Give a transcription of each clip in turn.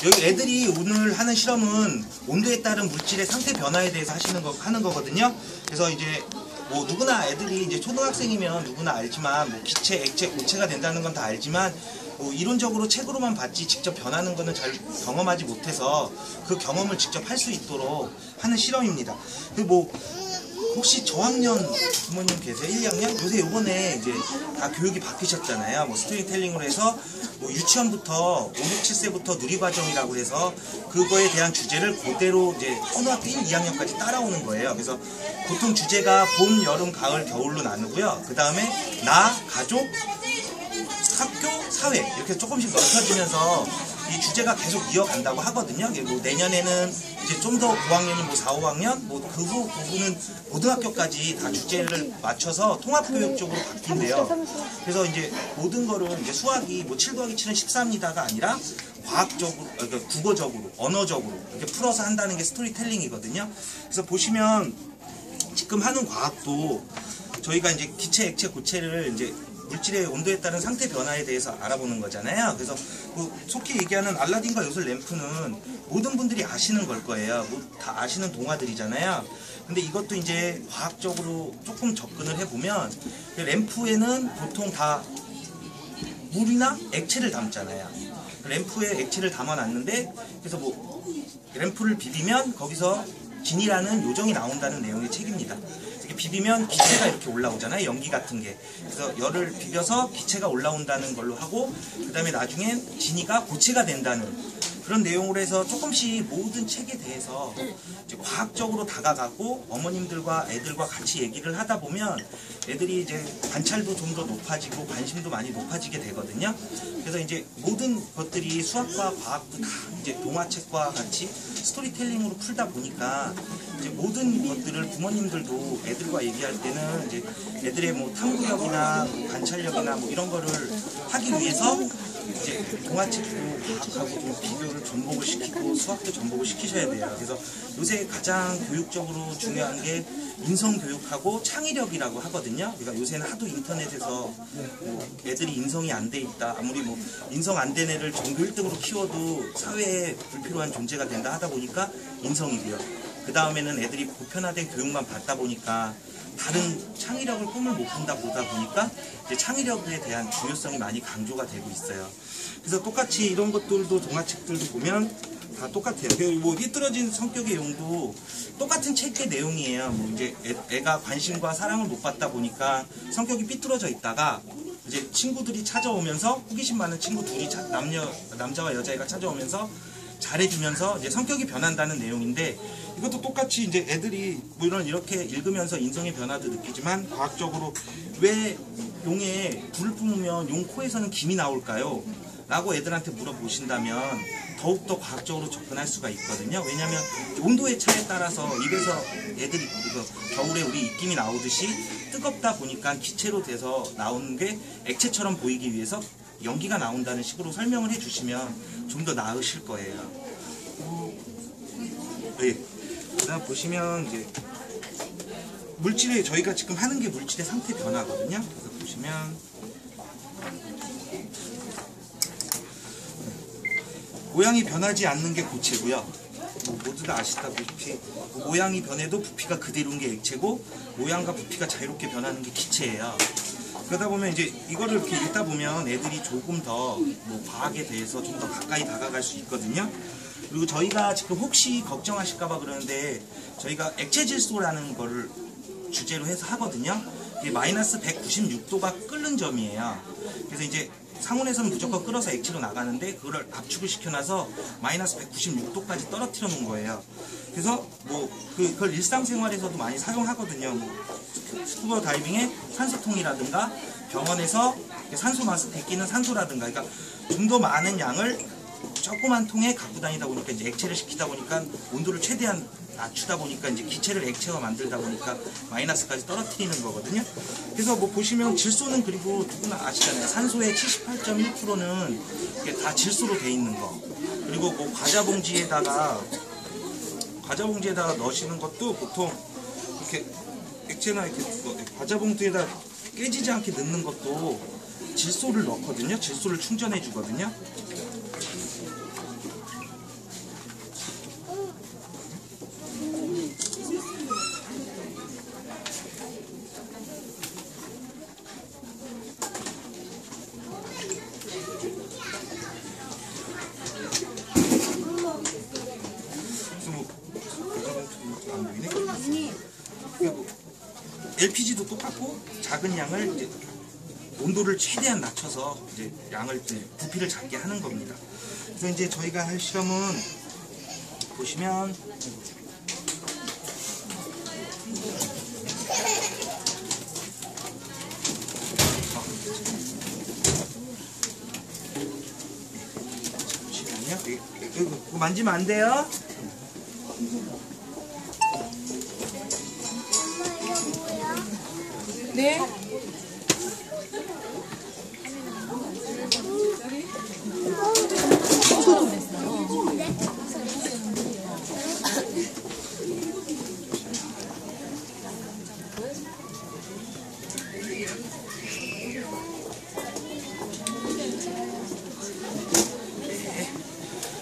여기 애들이 오늘 하는 실험은 온도에 따른 물질의 상태 변화에 대해서 하는 거거든요. 그래서 이제 뭐 누구나 애들이 이제 초등학생이면 누구나 알지만 뭐 기체, 액체, 고체가 된다는 건 다 알지만 뭐 이론적으로 책으로만 봤지 직접 변하는 거는 잘 경험하지 못해서 그 경험을 직접 할 수 있도록 하는 실험입니다. 뭐 혹시 저학년 부모님 계세요? 1, 2학년? 요새 요번에 이제 다 교육이 바뀌셨잖아요. 뭐 스토리텔링으로 해서 뭐 유치원부터 5, 6, 7세부터 누리과정이라고 해서 그거에 대한 주제를 그대로 이제 초등학교 1, 2학년까지 따라오는 거예요. 그래서 보통 주제가 봄, 여름, 가을, 겨울로 나누고요. 그 다음에 나, 가족, 학교, 사회 이렇게 조금씩 넓혀지면서 이 주제가 계속 이어간다고 하거든요. 뭐 내년에는 이제 좀 더 고학년이 뭐 4, 5학년, 뭐 그 후 부분은 고등학교까지 다 주제를 맞춰서 통합교육 쪽으로 바뀐대요. 그래서 이제 모든 거를 이제 수학이 뭐 7 더하기 7은 14입니다가 아니라 과학적으로, 그러니까 국어적으로, 언어적으로 이렇게 풀어서 한다는 게 스토리텔링이거든요. 그래서 보시면 지금 하는 과학도 저희가 이제 기체, 액체, 고체를 이제 물질의 온도에 따른 상태 변화에 대해서 알아보는 거잖아요. 그래서 뭐 속히 얘기하는 알라딘과 요술 램프는 모든 분들이 아시는 걸 거예요. 뭐 다 아시는 동화들이잖아요. 근데 이것도 이제 과학적으로 조금 접근을 해보면 램프에는 보통 다 물이나 액체를 담잖아요. 램프에 액체를 담아놨는데 그래서 뭐 램프를 비비면 거기서 진이라는 요정이 나온다는 내용의 책입니다. 이렇게 비비면 기체가 이렇게 올라오잖아요. 연기 같은 게. 그래서 열을 비벼서 기체가 올라온다는 걸로 하고 그 다음에 나중엔 진이가 고체가 된다는 그런 내용으로 해서 조금씩 모든 책에 대해서 이제 과학적으로 다가가고 어머님들과 애들과 같이 얘기를 하다 보면 애들이 이제 관찰도 좀 더 높아지고 관심도 많이 높아지게 되거든요. 그래서 이제 모든 것들이 수학과 과학도 다 이제 동화책과 같이 스토리텔링으로 풀다 보니까 이제 모든 것들을 부모님들도 애들과 얘기할 때는 이제 애들의 뭐 탐구력이나 뭐 관찰력이나 뭐 이런 거를 하기 위해서 이제 동화책도 과학하고 좀 비교를 접목을 시키고 수학도 접목을 시키셔야 돼요. 그래서 요새 가장 교육적으로 중요한 게 인성교육하고 창의력이라고 하거든요. 그러니까 요새는 하도 인터넷에서 뭐 애들이 인성이 안 돼 있다. 아무리 뭐 인성 안 된 애를 전교 1등으로 키워도 사회에 불필요한 존재가 된다 하다 보니까 인성이고요. 그 다음에는 애들이 보편화된 교육만 받다 보니까 다른 창의력을 꿈을 못 꾼다 보다 보니까 이제 창의력에 대한 중요성이 많이 강조가 되고 있어요. 그래서 똑같이 이런 것들도 동화책들도 보면 다 똑같아요. 뭐 삐뚤어진 성격의 용도 똑같은 책의 내용이에요. 뭐 이제 애가 관심과 사랑을 못 받다 보니까 성격이 삐뚤어져 있다가 이제 친구들이 찾아오면서 호기심 많은 친구 둘이 남자와 여자애가 찾아오면서 잘해주면서 이제 성격이 변한다는 내용인데 이것도 똑같이 이제 애들이 물론 이렇게 읽으면서 인성의 변화도 느끼지만 과학적으로 왜 용에 불을 뿜으면 용 코에서는 김이 나올까요? 라고 애들한테 물어보신다면 더욱더 과학적으로 접근할 수가 있거든요. 왜냐하면 온도의 차에 따라서 입에서 애들이 겨울에 우리 입김이 나오듯이 뜨겁다 보니까 기체로 돼서 나오는 게 액체처럼 보이기 위해서 연기가 나온다는 식으로 설명을 해주시면 좀 더 나으실 거예요. 네. 그다음 보시면 이제 물질의 저희가 지금 하는 게 물질의 상태 변화거든요. 그래서 보시면 모양이 변하지 않는 게 고체고요. 모두 다 아시다시피 모양이 변해도 부피가 그대로인 게 액체고 모양과 부피가 자유롭게 변하는 게 기체예요. 그러다 보면 이제 이거를 이렇게 읽다 보면 애들이 조금 더 뭐 과학에 대해서 좀 더 가까이 다가갈 수 있거든요. 그리고 저희가 지금 혹시 걱정하실까봐 그러는데 저희가 액체 질소라는 거를 주제로 해서 하거든요. 이게 마이너스 196도가 끓는 점이에요. 그래서 이제 상온에서는 무조건 끓어서 액체로 나가는데 그걸 압축을 시켜놔서 마이너스 196도까지 떨어뜨려 놓은 거예요. 그래서 뭐 그걸 일상생활에서도 많이 사용하거든요. 뭐 스쿠버 다이빙에 산소통이라든가 병원에서 산소 마스크에 끼는 산소라든가 그러니까 좀 더 많은 양을 조그만 통에 갖고 다니다 보니까 이제 액체를 시키다 보니까 온도를 최대한 낮추다 보니까 이제 기체를 액체화 만들다 보니까 마이너스까지 떨어뜨리는 거거든요. 그래서 뭐 보시면 질소는 그리고 누구나 아시잖아요. 산소의 78.1%는 이게 다 질소로 돼 있는 거. 그리고 뭐 과자 봉지에다가 넣으시는 것도 보통 이렇게 액체나 이렇게 과자 봉투에다 깨지지 않게 넣는 것도 질소를 넣거든요. 질소를 충전해 주거든요. LPG도 똑같고 작은 양을 이제 온도를 최대한 낮춰서 이제 양을 이제 부피를 작게 하는 겁니다. 그래서 이제 저희가 할 실험은 보시면 잠시만요. 이거 만지면 안 돼요. 네.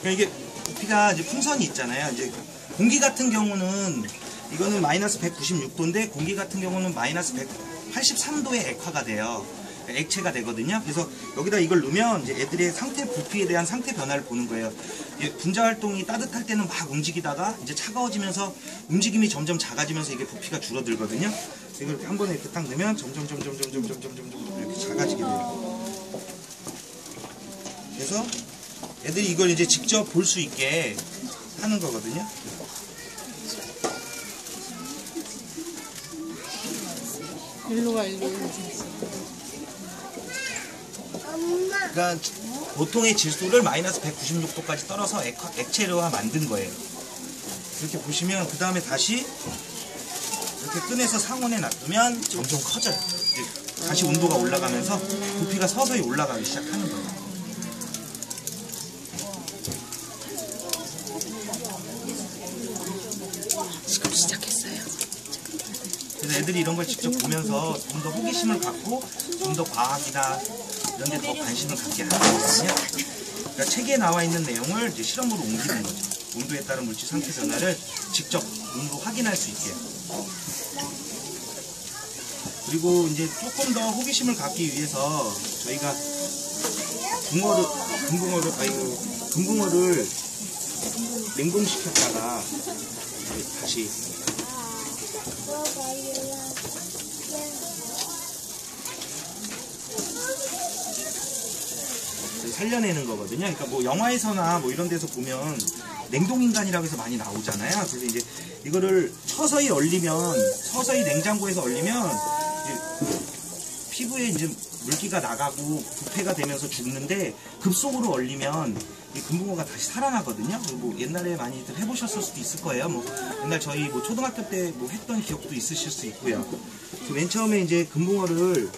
그러니까 이게 부피가 이제 풍선이 있잖아요. 이제 공기 같은 경우는 이거는 마이너스 196도인데 공기 같은 경우는 마이너스 183도의 액화가 돼요. 액체가 되거든요. 그래서 여기다 이걸 넣으면 이제 애들의 상태 부피에 대한 상태 변화를 보는 거예요. 분자 활동이 따뜻할 때는 막 움직이다가 이제 차가워지면서 움직임이 점점 작아지면서 이게 부피가 줄어들거든요. 이걸 이렇게 한 번에 이렇게 딱 넣으면 점점 이렇게 작아지게 돼요. 그래서 애들이 이걸 이제 직접 볼 수 있게 하는 거거든요. 일로 와. 그러니까 보통의 질소를 마이너스 196도까지 떨어서 액체로화 만든 거예요. 이렇게 보시면 그 다음에 다시 이렇게 꺼내서 상온에 놔두면 점점 커져요. 이제 다시 온도가 올라가면서 부피가 서서히 올라가기 시작하는 거예요. 지금 시작했어요. 그래서 애들이 이런 걸 직접 보면서 좀 더 호기심을 갖고 좀 더 과학이나 이런 데 더 관심을 갖게 하는 거거든요. 그러니까 책에 나와 있는 내용을 이제 실험으로 옮기는 거죠. 온도에 따른 물질 상태 변화를 직접 눈으로 확인할 수 있게. 그리고 이제 조금 더 호기심을 갖기 위해서 저희가 금붕어를 냉동시켰다가 다시 살려내는 거거든요. 그러니까 뭐 영화에서나 뭐 이런 데서 보면 냉동인간이라고 해서 많이 나오잖아요. 그래서 이제 이거를 서서히 냉장고에서 얼리면 이제 피부에 이제 물기가 나가고 부패가 되면서 죽는데 급속으로 얼리면 이 금붕어가 다시 살아나거든요. 뭐 옛날에 많이들 해보셨을 수도 있을 거예요. 뭐 옛날 저희 뭐 초등학교 때 뭐 했던 기억도 있으실 수 있고요. 맨 처음에 이제 금붕어를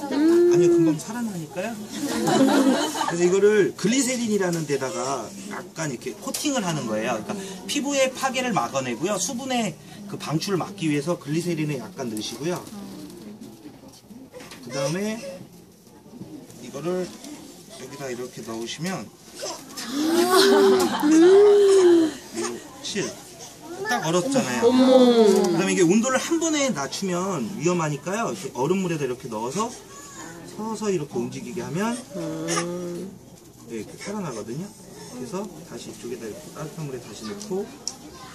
아니요, 금방 살아나니까요. 그래서 이거를 글리세린이라는 데다가 약간 이렇게 코팅을 하는 거예요. 그러니까 피부의 파괴를 막아내고요. 수분의 그 방출을 막기 위해서 글리세린을 약간 넣으시고요. 그 다음에 이거를 여기다 이렇게 넣으시면 실 딱 얼었잖아요. 그 다음에 이게 온도를 한 번에 낮추면 위험하니까요. 이렇게 얼음물에다 이렇게 넣어서 서서히 이렇게 움직이게 하면 네, 이렇게 살아나거든요. 그래서 다시 이쪽에다 이렇게 따뜻한 물에 다시 넣고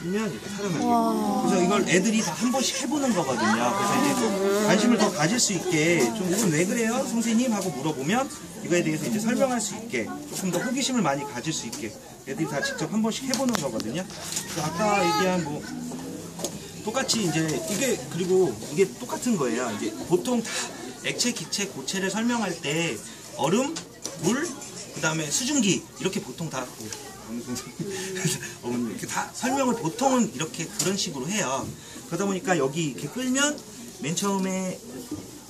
하면 이렇게 살아나게. 그래서 이걸 애들이 다 한 번씩 해보는 거거든요. 그래서 이제 관심을 더 가질 수 있게 좀 이건 왜 그래요? 선생님? 하고 물어보면 이거에 대해서 이제 설명할 수 있게 조금 더 호기심을 많이 가질 수 있게 애들이 다 직접 한 번씩 해보는 거거든요. 그래서 아까 얘기한 뭐 똑같이 이제 그리고 이게 똑같은 거예요. 이제 보통 다 액체, 기체, 고체를 설명할 때 얼음, 물, 그 다음에 수증기 이렇게 보통 다 어머니 이렇게 다 설명을 보통은 이렇게 그런 식으로 해요. 그러다 보니까 여기 이렇게 끓면 맨 처음에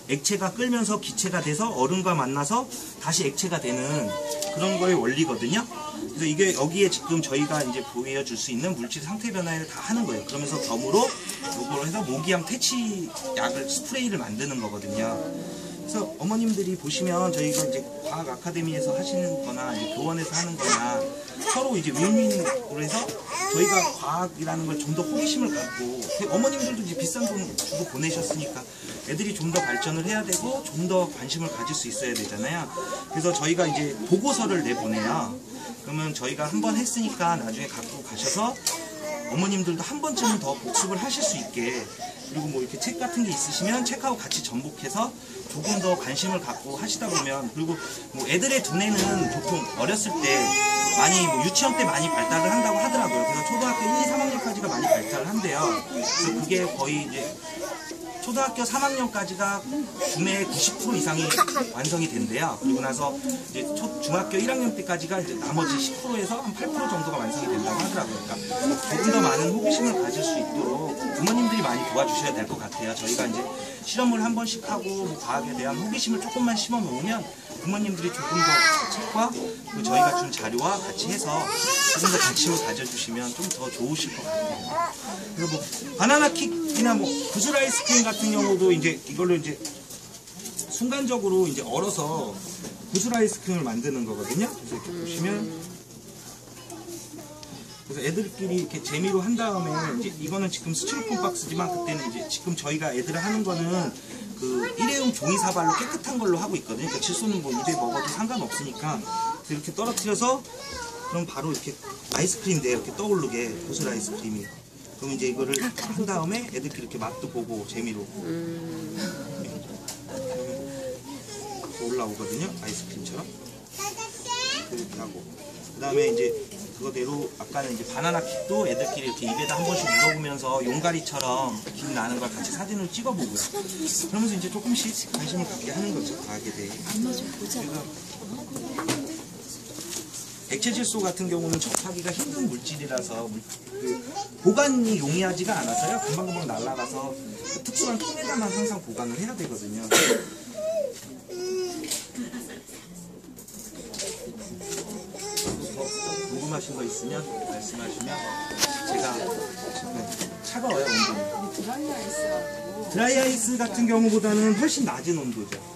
액체가 끓면서 기체가 돼서 얼음과 만나서 다시 액체가 되는 그런 거의 원리거든요. 그래서 이게 여기에 지금 저희가 이제 보여줄 수 있는 물질 상태 변화를 다 하는 거예요. 그러면서 덤으로 이걸 해서 모기향 퇴치 약을 스프레이를 만드는 거거든요. 그래서 어머님들이 보시면 저희가 이제 과학 아카데미에서 하시는 거나 이제 교원에서 하는 거나 서로 이제 윈윈으로 해서 저희가 과학이라는 걸 좀 더 호기심을 갖고 어머님들도 이제 비싼 돈 주고 보내셨으니까 애들이 좀 더 발전을 해야 되고 좀 더 관심을 가질 수 있어야 되잖아요. 그래서 저희가 이제 보고서를 내보내요. 그러면 저희가 한번 했으니까 나중에 갖고 가셔서 어머님들도 한 번쯤은 더 복습을 하실 수 있게, 그리고 뭐 이렇게 책 같은 게 있으시면 책하고 같이 접목해서 조금 더 관심을 갖고 하시다 보면, 그리고 뭐 애들의 두뇌는 보통 어렸을 때 많이 뭐 유치원 때 많이 발달을 한다고 하더라고요. 그래서 초등학교 1, 2, 3학년까지가 많이 발달을 한대요. 그래서 그게 거의 이제 초등학교 3학년까지가 두뇌의 90% 이상이 완성이 된대요. 그리고 나서 이제 중학교 1학년 때까지가 이제 나머지 10%에서 한 8% 정도가 완성이 된다고 하더라고요. 그러니까 조금 더 많은 호기심을 가질 수 있도록 부모님들이 많이 도와주셔야 될 것 같아요. 저희가 이제 실험을 한 번씩 하고 뭐 과학에 대한 호기심을 조금만 심어 놓으면 부모님들이 조금 더 책과 그 저희가 준 자료와 같이 해서 조금 더 관심을 가져주시면 좀 더 좋으실 것 같아요. 그리고 뭐 바나나 킥이나 뭐 구슬 아이스크림 같은 경우도 이제 이걸로 이제 순간적으로 이제 얼어서 구슬 아이스크림을 만드는 거거든요. 그래서 이렇게 보시면, 그래서 애들끼리 이렇게 재미로 한 다음에, 이제 이거는 지금 스티로폼 박스지만 그때는 이제 지금 저희가 애들 하는 거는 그 일회용 종이 사발로 깨끗한 걸로 하고 있거든요. 그러니까 칠소는 뭐 입에 먹어도 상관없으니까 이렇게 떨어뜨려서 그럼 바로 이렇게 아이스크림 돼 이렇게 떠오르게 구슬 아이스크림이. 그럼 이제 이거를 한 다음에 애들끼리 이렇게 맛도 보고 재미로 올라오거든요. 아이스크림처럼 이렇게 하고, 그 다음에 이제 그거대로 아까는 이제 바나나 킥도 애들끼리 이렇게 입에다 한 번씩 물어보면서 용가리처럼 김 나는 걸 같이 사진을 찍어보고요. 그러면서 이제 조금씩 관심을 갖게 하는 거죠, 과학에 대해. 그래서 액체 질소 같은 경우는 접하기가 힘든 물질이라서 그 보관이 용이하지가 않아서요. 금방금방 날아가서 그 특수한 통에다만 항상 보관을 해야 되거든요. 궁금하신 거 있으면 말씀하시면 제가 차가워요, 온도는. 드라이 아이스 같은 경우보다는 훨씬 낮은 온도죠.